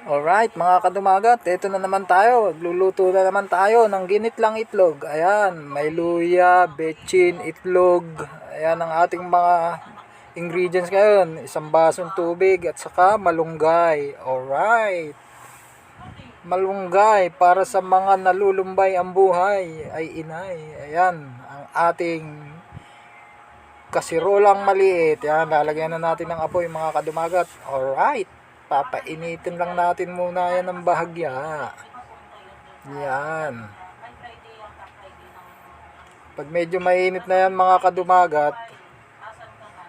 Alright mga kadumagat, ito na naman tayo. Magluluto na naman tayo ng ginitlang itlog. Ayan, may luya, betchin, itlog. Ayan ang ating mga ingredients ngayon. Isang basong tubig at saka malunggay. Alright. Malunggay para sa mga nalulumbay ang buhay ay inay. Ayan, ang ating kasirolang maliit. Ayan, lalagyan na natin ng apoy mga kadumagat. Alright. Papainitin lang natin muna yan ng bahagya. Yan. Pag medyo mainit na yan mga kadumagat,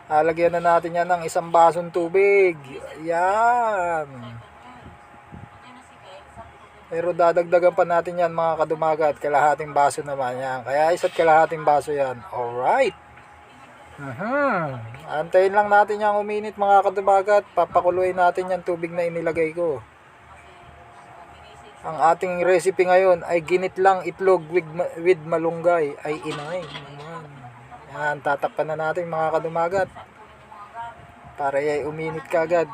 lalagyan na natin yan ng isang basong tubig. Yan. Pero dadagdagan pa natin yan mga kadumagat. Kalahating baso naman yan. Kaya isa't kalahating baso yan. Alright. Antayin lang natin yung uminit mga kadumagat. Papakuluin natin yung tubig na inilagay ko. Ang ating recipe ngayon ay ginitlang itlog with malunggay ay inay. Yan, tatakpan na natin mga kadumagat para ay uminit kagad.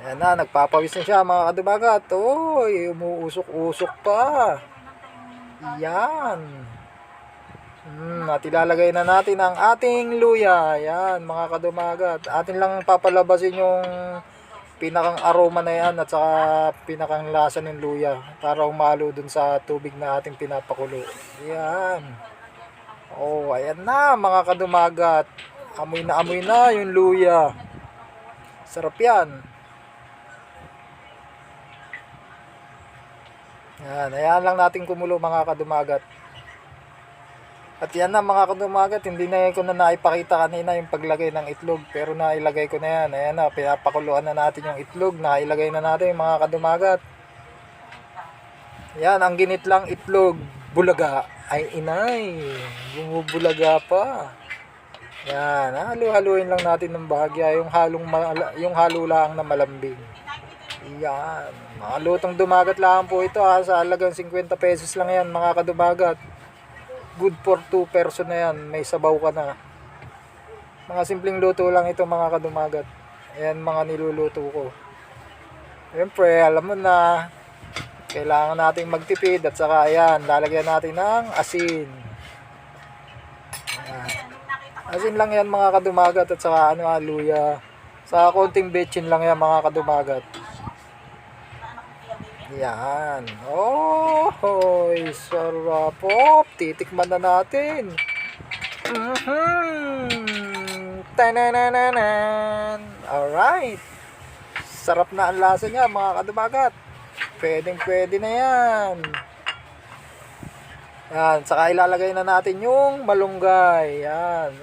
Yan na, nagpapawis na siya mga kadumagat. Oy, umuusok-usok pa. Yan. At ilalagay na natin ang ating luya. Yan mga kadumagat. Atin lang papalabasin yung pinakang aroma na yan at saka pinakang lasa ng luya para umalo dun sa tubig na ating pinapakulo. Yan. Oh, ayan na mga kadumagat. Amoy na yung luya. Sarap yan. Yan, ayan lang natin kumulo mga kadumagat. At yan na mga kadumagat, hindi na ko na naipakita kanina yung paglagay ng itlog. Pero nailagay ko na yan. Ayan na, pinapakuluan na natin yung itlog. Nailagay na natin mga kadumagat. Yan, ang ginitlang itlog. Bulaga ay inay. Bumubulaga pa. Yan, halu-haluin lang natin ng bahagya. Yung halo lang na malambing. Yan, mga lutong dumagat lang po ito ha. Sa halagang 50 pesos lang yan mga kadumagat. Good for 2 person na yan. May sabaw ka na. Mga simpleng luto lang ito mga kadumagat. Ayan mga niluluto ko. Siyempre, alam mo na. Kailangan nating magtipid. At saka ayan, lalagyan natin ng asin. Ayan. Asin lang yan mga kadumagat. At saka luya. Sa konting betchin lang yan mga kadumagat. Yan. Oh, sarap. Titikman na natin. Tanananan. Alright. Sarap na ang lasa niya mga kadumagat. Pwede na yan. Yan. Saka ilalagay na natin yung malunggay. Yan.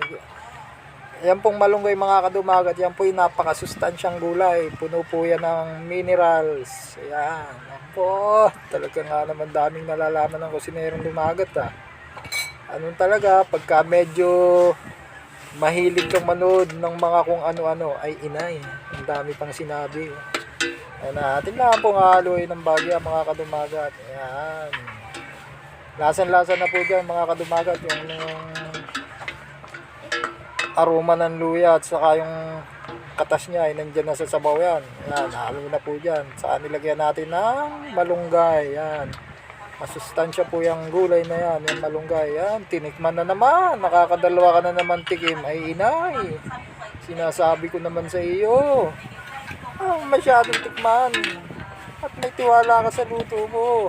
Yan pong malunggay mga kadumagat. Yan po yung napakasustansyang gulay. Puno po yan ng minerals. Yan. Po, talaga nga naman daming nalalaman ng kusinerong dumagat Anong talaga, pagka medyo mahilig kang manood ng mga kung ano-ano, ay inay. Ang dami pang sinabi. Ayan natin lang pong haluin ng bagya mga kadumagat. Ayan. Lasan-lasa na po dyan mga kadumagat. Yung aroma ng luya at saka yung katas niya ay nandyan na sa sabaw yan. Yan, halo na po dyan. Saan nilagyan natin ng malunggay. Yan. Masustansya po yung gulay na yan. Yung malunggay. Yan. Tinikman na naman. Nakakadalawa ka na naman tikim. Ay inay. Sinasabi ko naman sa iyo. Masyadong tikman. At may tiwala ka sa luto mo.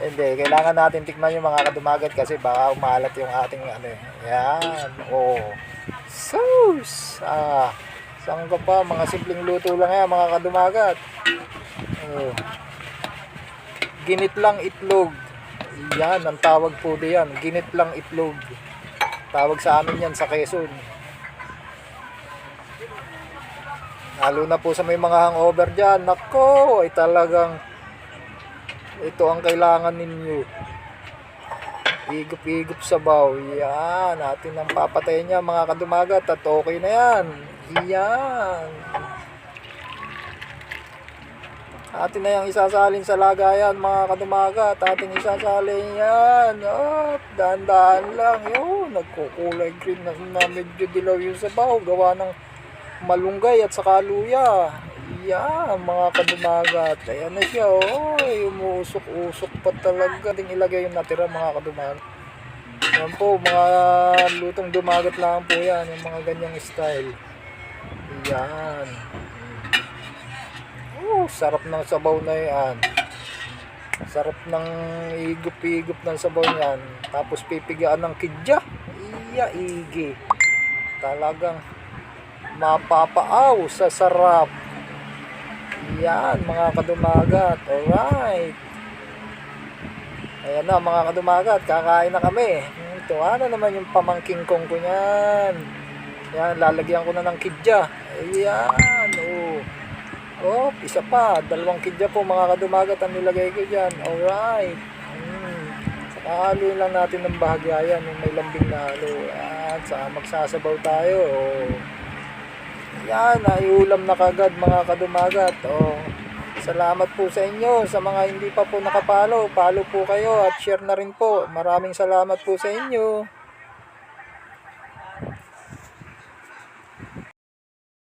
Hindi. Kailangan natin tikman yung mga kadumagat kasi baka umalat yung ating Yan. Sauce. Saan ka pa? Mga simpleng luto lang yan mga kadumagat. Ginitlang itlog. Yan, ang tawag po diyan. Ginitlang itlog. Tawag sa amin yan sa Quezon. Lalo na po sa may mga hangover dyan. Nako, ay talagang ito ang kailangan ninyo. Higup-higup sabaw. Yan. Natin ang papatayin niya mga kadumagat. At okay na yan. Yan. Atin na yung isasalin sa lagayan mga kadumagat. Atin isasalin yan. Dahan-dahan lang. Yun. Nagkukulay green na medyo dilaw yung sabaw. Gawa ng malunggay at saka luya. Yan, mga kadumagat. Ayan na siya, oh. Umuusok-usok pa talaga. Ting ilagay yung natira, mga kadumagat. Yan po, mga lutong dumagat lang po yan. Yung mga ganyang style. Yan. Oh, sarap ng sabaw na yan. Sarap ng igop-igop ng sabaw niyan. Tapos pipigaan ng kidya. Iya, igi. Talagang mapapaaw sa sarap. Yan, mga kadumagat. Alright. Ayan na, mga kadumagat. Kakain na kami. Ito, ano naman yung pamangking kong ko niyan. Yan, lalagyan ko na ng kidya. Ayan, oh. Oh, isa pa. 2 kidya po, mga kadumagat, ang nilagay ko dyan. Alright. Saka haluin lang natin ng bahagya yan. Yung may lambing na halo. Yan, saka magsasabaw tayo. Oh. Yan, naiulam na kagad, mga kadumagat. Oh. Salamat po sa inyo. Sa mga hindi pa po nakapalo, follow po kayo at share na rin po. Maraming salamat po sa inyo.